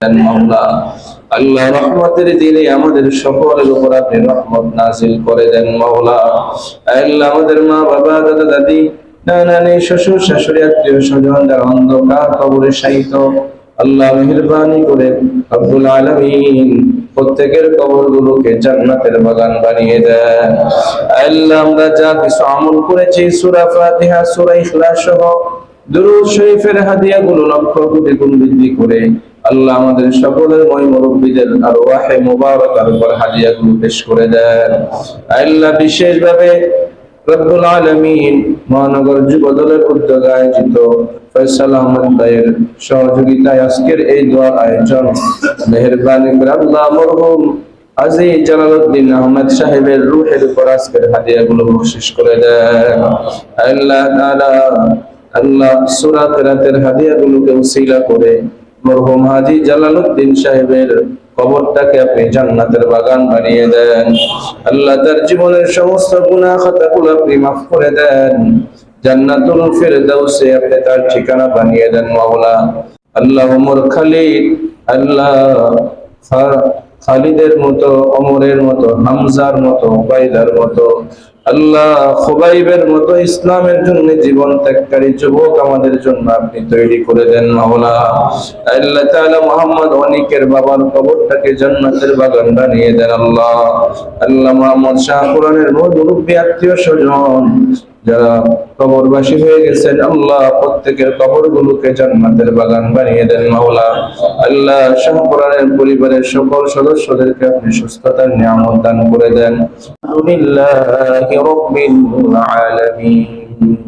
মাওলা। আল্লাহ রহমতের দিনে আমাদের সকলের উপর আপনি রহমত নাযিল করে দেন মাওলা। আল্লাহ আমাদের মা বাবা দাদা দাদি নানানি শ্বশুর শাশুড়ি আত্মীয় স্বজন যারা অন্ধকার কবরে শায়িত, আল্লাহ মেহেরবানি করে রব্বুল আলামিন প্রত্যেকের কবরগুলোকে জান্নাতের বাগান বানিয়ে দেন। আল্লাহ আমরা যা কিছু আমল করেছি সূরা ফাতিহা সূরা ইখলাস সহ দুরূদ শরীফের হাদিয়াগুলো লক্ষ কোটি গুণ বৃদ্ধি করে আল্লাহ আমাদের সকলের ময় মুরব্বীদের আরওয়াহে মুবারাকার উপর হাদিয়াগুলো পেশ করে দেন। আল্লাহ বিশেষভাবে রব্বুল আলামিন মহানগর যুবদলের উদ্যোগে আয়োজিত ফয়সাল আহমদ ভাইয়ের সহযোগিতায় আজকের এই দোয়ার আয়োজন মেহেরবানি করে আল্লাহ মরহুম আজি জালালউদ্দিন আহমদ সাহেবের রূহের উপর আজকের হাদিয়াগুলো বখশিশ করে দেন। আল্লাহ তাআলা আল্লাহ সূরা কিরাতের হাদিয়াগুলোকে উসিলা করে মরহুম হাজী জালালউদ্দিন সাহেবের কবরটাকে আপনি জান্নাতের বাগান বানিয়ে দেন। আল্লাহ তার জীবনের সমস্ত গুনাহ খাতাগুলো আপনি মাফ করে দেন, জান্নাতুল ফিরদাউসে আপনি তার ঠিকানা বানিয়ে দেন মাওলা। আল্লাহ ওমর খালিদ, আল্লাহ খালিদের মতো, ওমরের মতো, হামজার মতো, উবাইদার মতো, আল্লাহ খুবাইবের মতো ইসলামের জন্য জীবন ত্যাগকারী যুবক আমাদের জন্য আপনি তৈরি করে দেন মাওলা। আল্লাহ তাআলা মুহাম্মদ অনিকের বাবার কবরটাকে জান্নাতের বাগান বানিয়ে দেন আল্লাহ। আল্লাহ মুহাম্মদ শাহ কুরআনের মুরব্বি আত্মীয় স্বজন যারা কবরবাসী হয়ে গেছেন, আল্লাহ প্রত্যেকের কবরগুলোকে জান্নাতের বাগান বানিয়ে দেন মাওলা। আল্লাহ শাহ কুরআনের পরিবারের সকল সদস্যদেরকে আপনি সুস্থতার নিয়ামত দান করে দেন। আলহামদুলিল্লাহি রাব্বিল আলামিন।